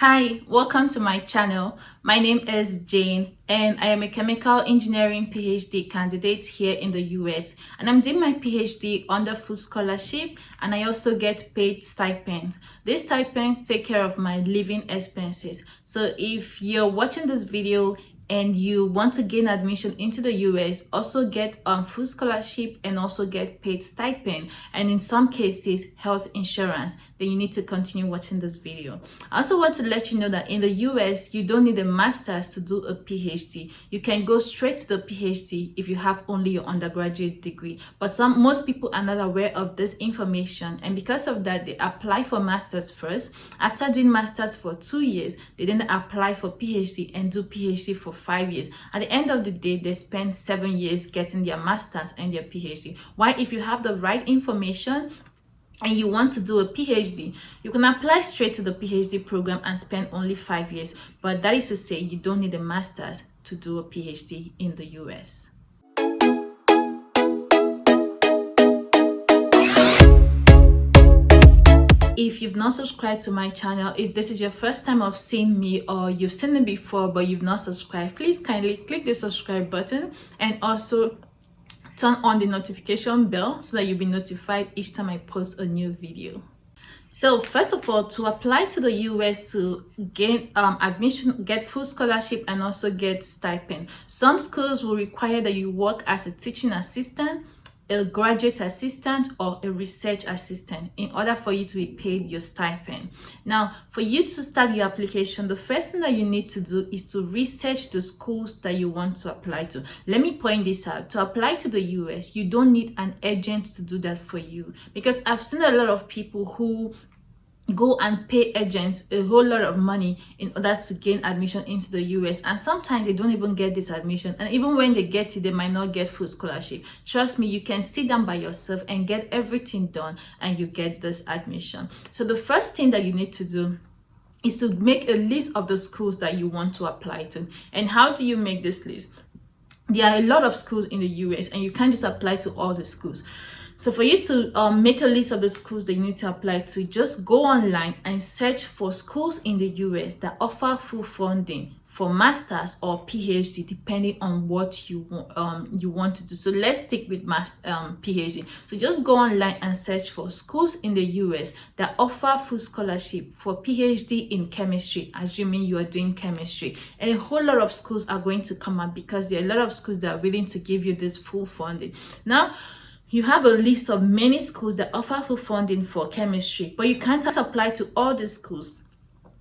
Hi, welcome to my channel. My name is Jane and I am a chemical engineering PhD candidate here in the US, and I'm doing my PhD under full scholarship, and I also get paid stipend. These stipends take care of my living expenses. So if you're watching this video and you want to gain admission into the US, also get full scholarship and also get paid stipend, and in some cases health insurance, then you need to continue watching this video. I also want to let you know that in the US, you don't need a master's to do a PhD. You can go straight to the PhD if you have only your undergraduate degree. But most people are not aware of this information, and because of that, they apply for master's first. After doing master's for 2 years, they then apply for PhD and do PhD for 5 years. At the end of the day, they spend 7 years getting their master's and their PhD. Why? If you have the right information and you want to do a PhD, you can apply straight to the PhD program and spend only 5 years. But that is to say, you don't need a master's to do a PhD in the US. If you've not subscribed to my channel, if this is your first time of seeing me or you've seen me before but you've not subscribed, please kindly click the subscribe button and also turn on the notification bell so that you'll be notified each time I post a new video. So first of all, to apply to the US to gain admission, get full scholarship and also get stipend, some schools will require that you work as a teaching assistant, a graduate assistant, or a research assistant in order for you to be paid your stipend. Now, for you to start your application, the first thing that you need to do is to research the schools that you want to apply to. Let me point this out. To apply to the US, you don't need an agent to do that for you, because I've seen a lot of people who go and pay agents a whole lot of money in order to gain admission into the US, and sometimes they don't even get this admission, and even when they get it, they might not get full scholarship. Trust me, you can sit down by yourself and get everything done and you get this admission. So the first thing that you need to do is to make a list of the schools that you want to apply to. And how do you make this list? There are a lot of schools in the US and you can't just apply to all the schools. So for you to make a list of the schools that you need to apply to, just go online and search for schools in the US that offer full funding for master's or PhD, depending on what you want to do. So let's stick with PhD. So just go online and search for schools in the US that offer full scholarship for PhD in chemistry, assuming you are doing chemistry. And a whole lot of schools are going to come up because there are a lot of schools that are willing to give you this full funding. Now, you have a list of many schools that offer full funding for chemistry, but you can't apply to all the schools.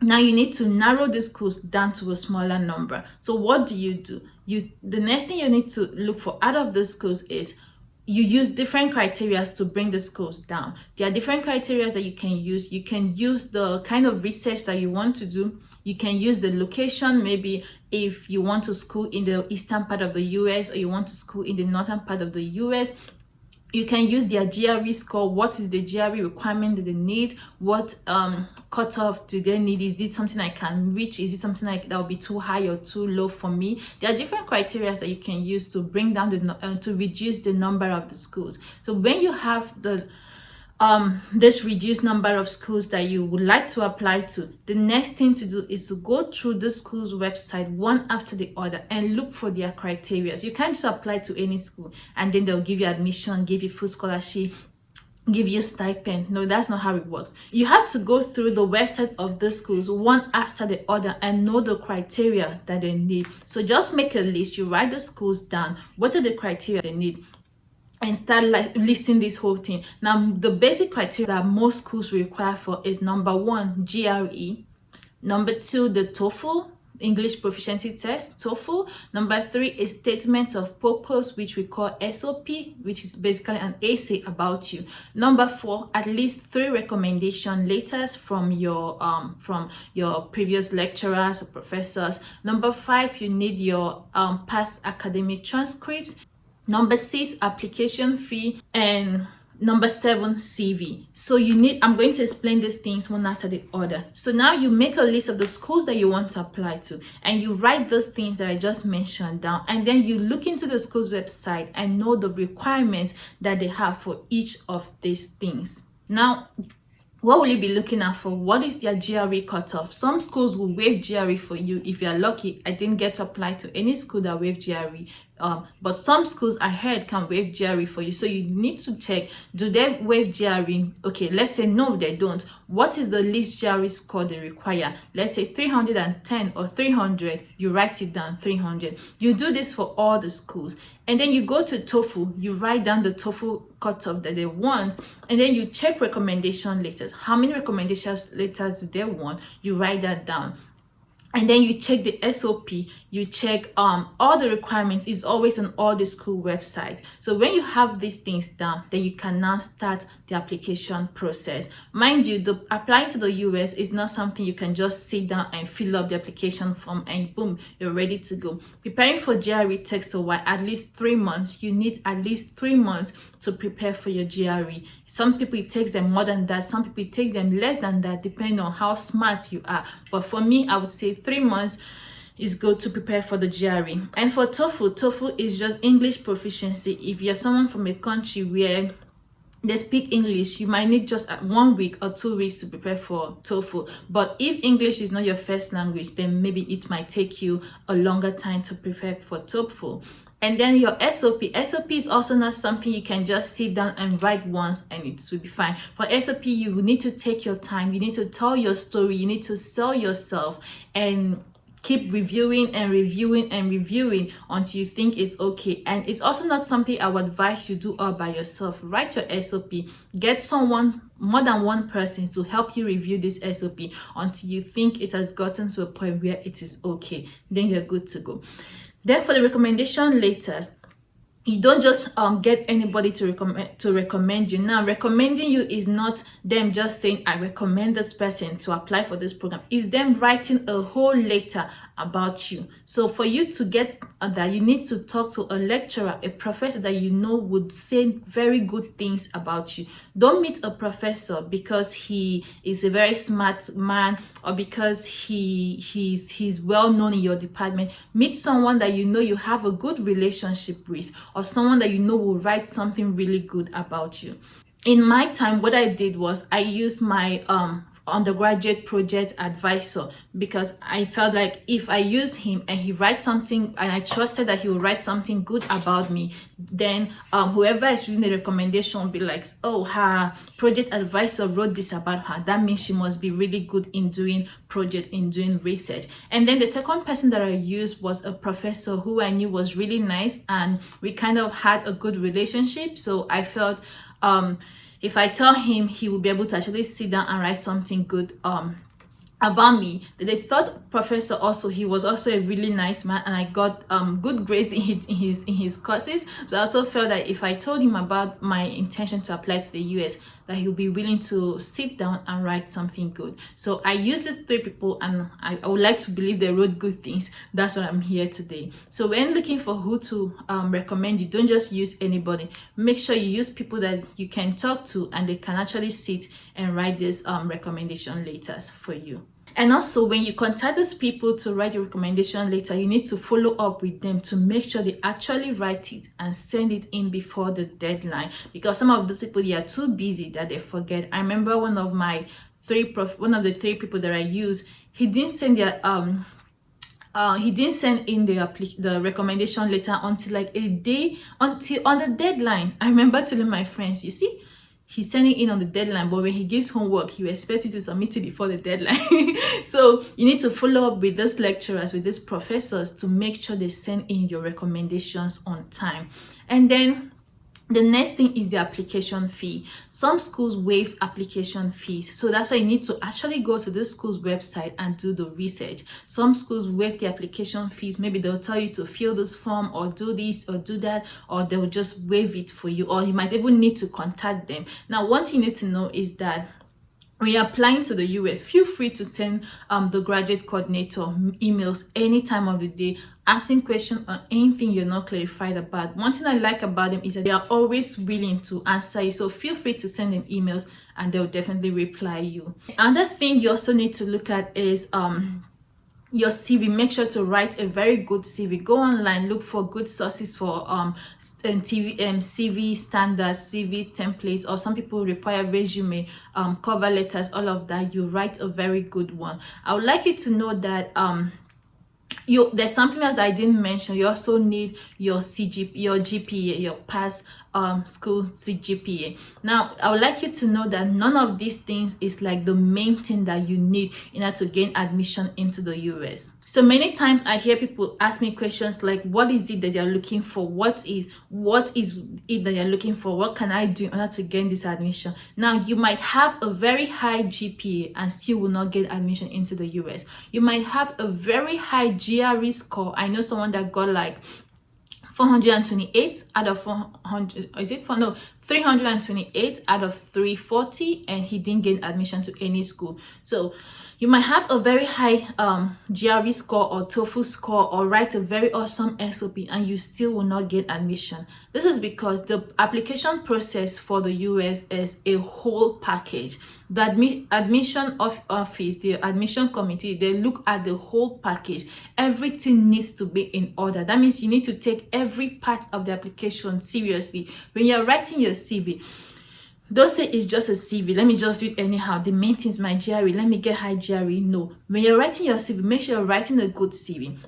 Now you need to narrow the schools down to a smaller number. So what do? The next thing you need to look for out of the schools is you use different criteria to bring the schools down. There are different criteria that you can use. You can use the kind of research that you want to do. You can use the location, maybe if you want to school in the eastern part of the US or you want to school in the northern part of the US. You can use their GRE score. What is the GRE requirement that they need? What cutoff do they need? Is this something I can reach? Is it something that will be too high or too low for me? There are different criteria that you can use to bring down to reduce the number of the schools. So when you have this reduced number of schools that you would like to apply to, the next thing to do is to go through the school's website one after the other and look for their criteria. So you can't just apply to any school and then they'll give you admission, give you full scholarship, give you stipend. No, that's not how it works. You have to go through the website of the schools one after the other and know the criteria that they need. So just make a list. You write the schools down. What are the criteria they need? And start listing this whole thing. Now, the basic criteria that most schools require for is number 1, GRE. Number 2, the TOEFL, English Proficiency Test, TOEFL. Number 3 is Statement of Purpose, which we call SOP, which is basically an essay about you. Number 4, at least 3 recommendation letters from your previous lecturers or professors. Number 5, you need your past academic transcripts. Number 6, application fee. And number 7, CV. So I'm going to explain these things one after the other. So now you make a list of the schools that you want to apply to and you write those things that I just mentioned down, and then you look into the school's website and know the requirements that they have for each of these things. Now, what will you be looking out for? What is their GRE cutoff? Some schools will waive GRE for you if you're lucky. I didn't get to apply to any school that waive GRE. But some schools I heard can waive GRE for you. So you need to check, do they waive GRE? Okay, let's say no, they don't. What is the least GRE score they require? Let's say 310 or 300. You write it down, 300. You do this for all the schools. And then you go to TOEFL, you write down the TOEFL cutoff that they want, and then you check recommendation letters. How many recommendation letters do they want? You write that down. And then you check the SOP, you check all the requirements is always on all the school websites. So when you have these things down, then you can now start the application process. Mind you, the applying to the US is not something you can just sit down and fill up the application form and boom, you're ready to go. Preparing for GRE takes a while, at least 3 months. You need at least 3 months to prepare for your GRE. Some people it takes them more than that, some people it takes them less than that, depending on how smart you are. But for me, I would say 3 months is good to prepare for the GRE. And for TOEFL, TOEFL is just English proficiency. If you're someone from a country where they speak English, you might need just 1 week or 2 weeks to prepare for TOEFL. But if English is not your first language, then maybe it might take you a longer time to prepare for TOEFL. And then your SOP. SOP is also not something you can just sit down and write once and it will be fine. For SOP, you need to take your time. You need to tell your story. You need to sell yourself and keep reviewing and reviewing and reviewing until you think it's okay. And it's also not something I would advise you do all by yourself. Write your SOP. Get someone, more than one person, to help you review this SOP until you think it has gotten to a point where it is okay. Then you're good to go. Then for the recommendation letters, you don't just get anybody to recommend you. Now, recommending you is not them just saying I recommend this person to apply for this program. It's them writing a whole letter about you. So for you to get that, you need to talk to a lecturer, a professor that you know would say very good things about you. Don't meet a professor because he is a very smart man or because he's well known in your department. Meet someone that you know you have a good relationship with, or someone that you know will write something really good about you. In my time, what I did was I used my undergraduate project advisor, because I felt like if I use him and he writes something and I trusted that he will write something good about me, then whoever is using the recommendation will be like, oh, her project advisor wrote this about her, that means she must be really good in doing research. And then the second person that I used was a professor who I knew was really nice, and we kind of had a good relationship. So I felt if I tell him, he will be able to actually sit down and write something good about me. The third professor also, he was also a really nice man, and I got good grades in his courses. So I also felt that if I told him about my intention to apply to the US, that he'll be willing to sit down and write something good. So I used these 3 people, and I would like to believe they wrote good things. That's why I'm here today. So when looking for who to recommend you, don't just use anybody. Make sure you use people that you can talk to and they can actually sit and write these recommendation letters for you. And also, when you contact these people to write your recommendation letter, you need to follow up with them to make sure they actually write it and send it in before the deadline, because some of those people, they are too busy that they forget. I remember one of the 3 people that I used, he didn't send their he didn't send in the recommendation letter until like a day on the deadline. I remember telling my friends, you see, he's sending in on the deadline, but when he gives homework, he will expect you to submit it before the deadline. So you need to follow up with these lecturers, with these professors, to make sure they send in your recommendations on time. And then the next thing is the application fee. Some schools waive application fees, so that's why you need to actually go to the school's website and do the research. Some schools waive the application fees. Maybe they'll tell you to fill this form or do this or do that, or they'll just waive it for you, or you might even need to contact them. Now, one thing you need to know is that when you're applying to the US, feel free to send the graduate coordinator emails any time of the day, asking questions on anything you're not clarified about. One thing I like about them is that they are always willing to answer you. So feel free to send them emails and they'll definitely reply you. Another thing you also need to look at is your CV, make sure to write a very good CV. Go online, look for good sources for CV standards, CV templates, or some people require resume, cover letters, all of that. You write a very good one. I would like you to know that there's something else I didn't mention. You also need your your GPA, your past school GPA. Now I would like you to know that none of these things is like the main thing that you need in order to gain admission into the US. So many times I hear people ask me questions like, what is it that they're looking for? What is it that you're looking for? What can I do in order to gain this admission? Now you might have a very high GPA and still will not get admission into the US. You might have a very high GRE score. I know someone that got like 428 out of 400, is it for no 328 out of 340, and he didn't gain admission to any school. So you might have a very high GRE score or TOEFL score or write a very awesome SOP and you still will not get admission. This is because the application process for the US is a whole package. The admission office, the admission committee, they look at the whole package. Everything needs to be in order. That means you need to take every part of the application seriously. When you're writing your CV, don't say it's just a CV. Let me just do it anyhow. The main thing is my GRE. Let me get high GRE. No. When you're writing your CV, make sure you're writing a good CV.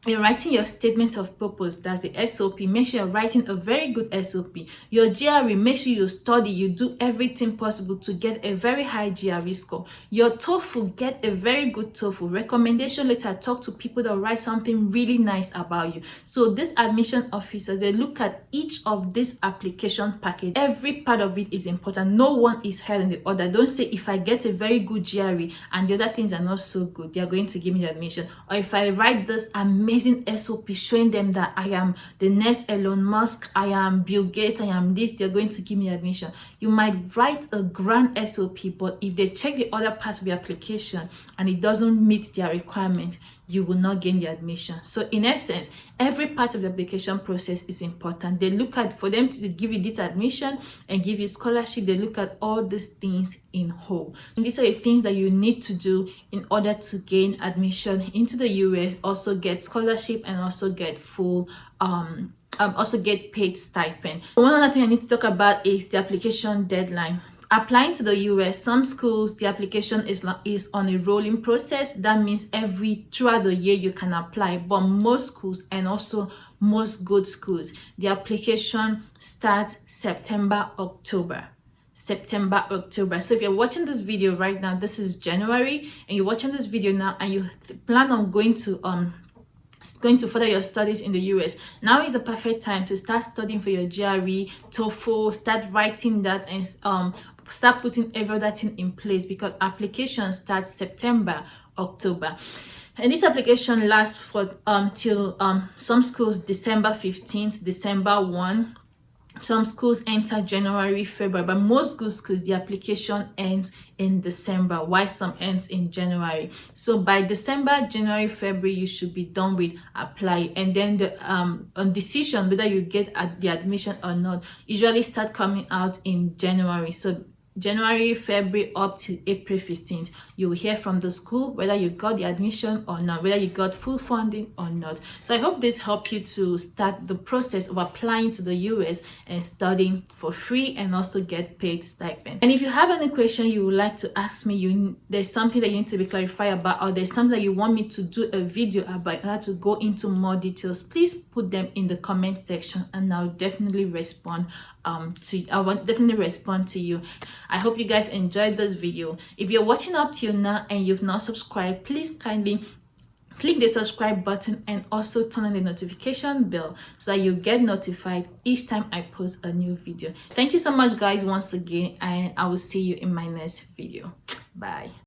You're writing your statement of purpose, that's the SOP. Make sure you're writing a very good SOP. Your GRE, make sure you study, you do everything possible to get a very high GRE score. Your TOEFL, get a very good TOEFL. Recommendation letter, talk to people that write something really nice about you. So these admission officers, they look at each of this application package. Every part of it is important. No one is held in the other. Don't say if I get a very good GRE and the other things are not so good, they are going to give me the admission. Or if I write this amazing SOP showing them that I am the next Elon Musk, I am Bill Gates, I am this, they're going to give me admission. You might write a grand SOP, but if they check the other part of the application and it doesn't meet their requirement, you will not gain the admission. So in essence, every part of the application process is important. They look at, for them to give you this admission and give you scholarship, they look at all these things in whole. And these are the things that you need to do in order to gain admission into the US, also get scholarship, and also get full also get paid stipend. One other thing I need to talk about is the application deadline. Applying to the US, some schools, the application is on a rolling process. That means throughout the year you can apply. But most schools, and also most good schools, the application starts September, October. So if you're watching this video right now, this is January, and you're watching this video now and you plan on going to further your studies in the US, now is the perfect time to start studying for your GRE, TOEFL, start writing that, and start putting every other thing in place, because application starts September, October. And this application lasts for till some schools December 15th, December 1. Some schools enter January, February, but most good schools, the application ends in December, while some ends in January. So by December, January, February, you should be done with apply. And then the decision whether you get the admission or not usually start coming out in January. So January, February, up to April 15th, you will hear from the school whether you got the admission or not, whether you got full funding or not. So I hope this helped you to start the process of applying to the US and studying for free, and also get paid stipend. And if you have any question you would like to ask me, there's something that you need to be clarified about, or there's something that you want me to do a video about, how to go into more details, please put them in the comment section and I'll definitely respond to you. I hope you guys enjoyed this video. If you're watching up till now and you've not subscribed, please kindly click the subscribe button and also turn on the notification bell so that you get notified each time I post a new video. Thank you so much guys once again, and I will see you in my next video. Bye.